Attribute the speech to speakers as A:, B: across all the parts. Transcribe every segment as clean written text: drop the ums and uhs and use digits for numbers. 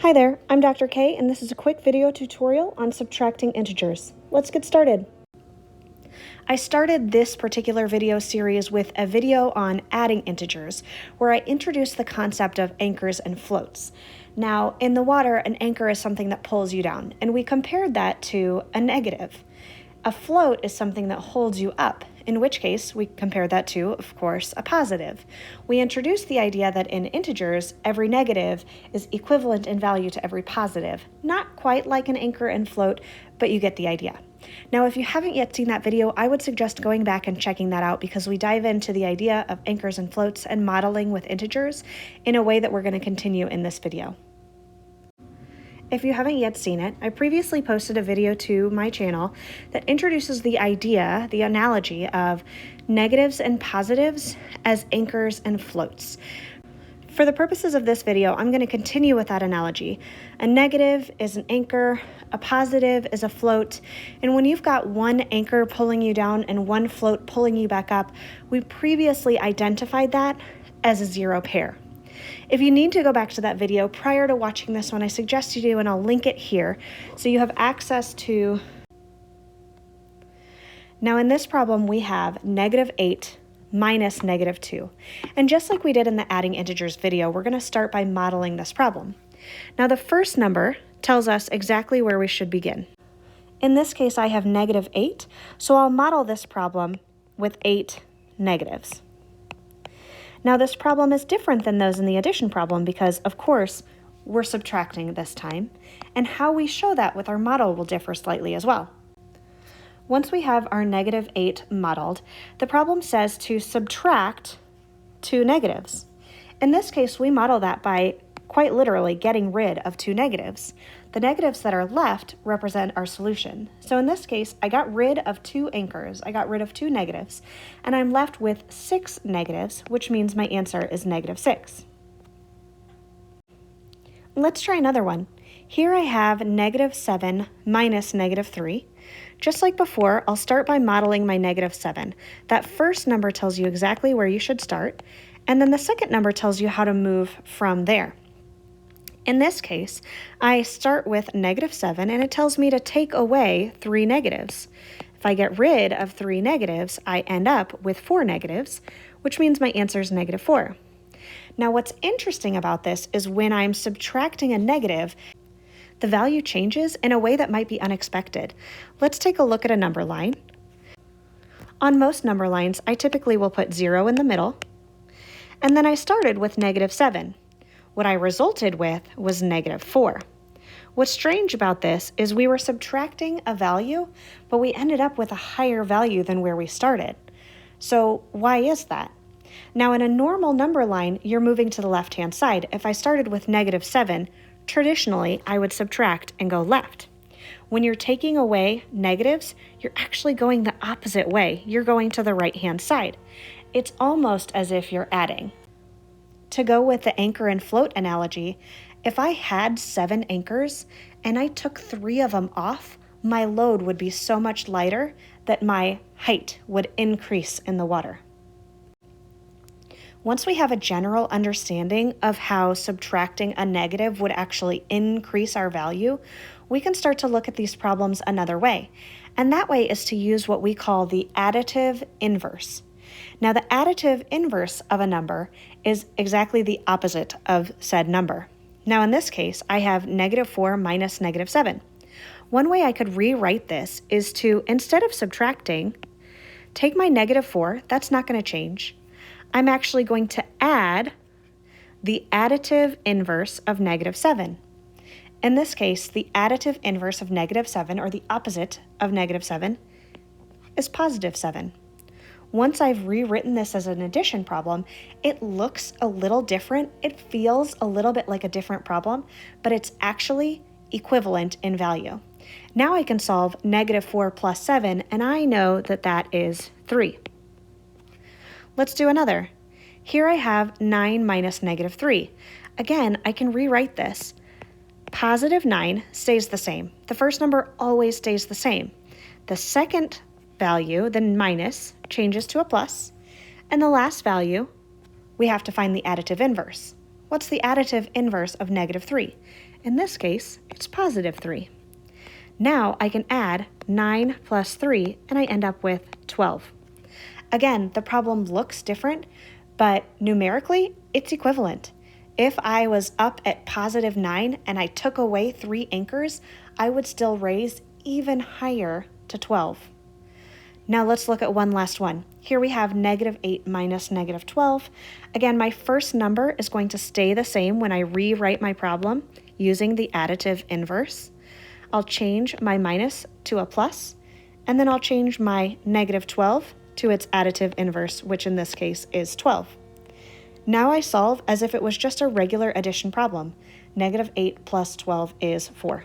A: Hi there, I'm Dr. K, and this is a quick video tutorial on subtracting integers. Let's get started. I started this particular video series with a video on adding integers, where I introduced the concept of anchors and floats. Now, in the water, an anchor is something that pulls you down, and we compared that to a negative. A float is something that holds you up, in which case we compared that to, of course, a positive. We introduced the idea that in integers, every negative is equivalent in value to every positive. Not quite like an anchor and float, but you get the idea. Now, if you haven't yet seen that video, I would suggest going back and checking that out because we dive into the idea of anchors and floats and modeling with integers in a way that we're going to continue in this video. If you haven't yet seen it, I previously posted a video to my channel that introduces the idea, the analogy of negatives and positives as anchors and floats. For the purposes of this video, I'm going to continue with that analogy. A negative is an anchor, a positive is a float, and when you've got one anchor pulling you down and one float pulling you back up, we previously identified that as a zero pair. If you need to go back to that video prior to watching this one, I suggest you do, and I'll link it here so you have access to. Now in this problem, we have -8 minus -2. And just like we did in the adding integers video, we're going to start by modeling this problem. Now the first number tells us exactly where we should begin. In this case, I have -8, so I'll model this problem with 8 negatives. Now this problem is different than those in the addition problem because, of course, we're subtracting this time, and how we show that with our model will differ slightly as well. Once we have our -8 modeled, the problem says to subtract 2 negatives. In this case, we model that by quite literally getting rid of 2 negatives. The negatives that are left represent our solution. So in this case, I got rid of 2 anchors, I got rid of 2 negatives, and I'm left with 6 negatives, which means my answer is -6. Let's try another one. Here I have -7 minus -3. Just like before, I'll start by modeling my -7. That first number tells you exactly where you should start, and then the second number tells you how to move from there. In this case, I start with -7, and it tells me to take away 3 negatives. If I get rid of 3 negatives, I end up with 4 negatives, which means my answer is -4. Now, what's interesting about this is when I'm subtracting a negative, the value changes in a way that might be unexpected. Let's take a look at a number line. On most number lines, I typically will put 0 in the middle, and then I started with -7. What I resulted with was -4. What's strange about this is we were subtracting a value, but we ended up with a higher value than where we started. So why is that? Now in a normal number line, you're moving to the left-hand side. If I started with -7, traditionally I would subtract and go left. When you're taking away negatives, you're actually going the opposite way. You're going to the right-hand side. It's almost as if you're adding. To go with the anchor and float analogy, if I had 7 anchors and I took 3 of them off, my load would be so much lighter that my height would increase in the water. Once we have a general understanding of how subtracting a negative would actually increase our value, we can start to look at these problems another way. And that way is to use what we call the additive inverse. Now, the additive inverse of a number is exactly the opposite of said number. Now, in this case, I have -4 minus -7. One way I could rewrite this is to, instead of subtracting, take my -4, that's not going to change. I'm actually going to add the additive inverse of -7. In this case, the additive inverse of -7, or the opposite of -7, is +7. Once I've rewritten this as an addition problem, it looks a little different. It feels a little bit like a different problem, but it's actually equivalent in value. Now I can solve -4 plus 7, and I know that that is 3. Let's do another. Here I have 9 minus -3. Again, I can rewrite this. +9 stays the same. The first number always stays the same. The second value, the minus, changes to a plus, and the last value, we have to find the additive inverse. What's the additive inverse of negative 3? In this case, it's positive 3. Now I can add 9 plus 3, and I end up with 12. Again, the problem looks different, but numerically, it's equivalent. If I was up at positive 9 and I took away 3 anchors, I would still raise even higher to 12. Now let's look at one last one. Here we have negative 8 minus negative 12. Again, my first number is going to stay the same when I rewrite my problem using the additive inverse. I'll change my minus to a plus, and then I'll change my negative 12 to its additive inverse, which in this case is 12. Now I solve as if it was just a regular addition problem. Negative 8 plus 12 is 4.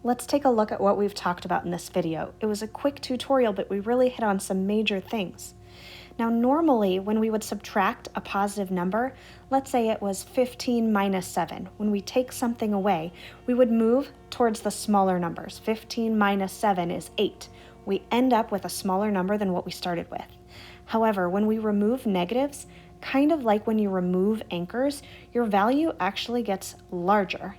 A: Let's take a look at what we've talked about in this video. It was a quick tutorial, but we really hit on some major things. Now, normally when we would subtract a positive number, let's say it was 15 minus 7, when we take something away, we would move towards the smaller numbers. 15 minus 7 is 8. We end up with a smaller number than what we started with. However, when we remove negatives, kind of like when you remove anchors, your value actually gets larger.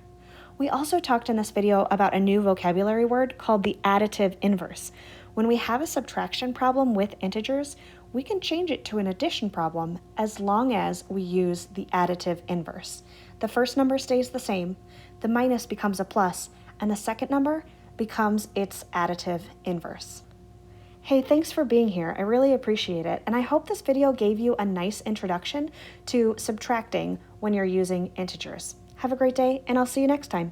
A: We also talked in this video about a new vocabulary word called the additive inverse. When we have a subtraction problem with integers, we can change it to an addition problem as long as we use the additive inverse. The first number stays the same, the minus becomes a plus, and the second number becomes its additive inverse. Hey, thanks for being here. I really appreciate it, and I hope this video gave you a nice introduction to subtracting when you're using integers. Have a great day, and I'll see you next time.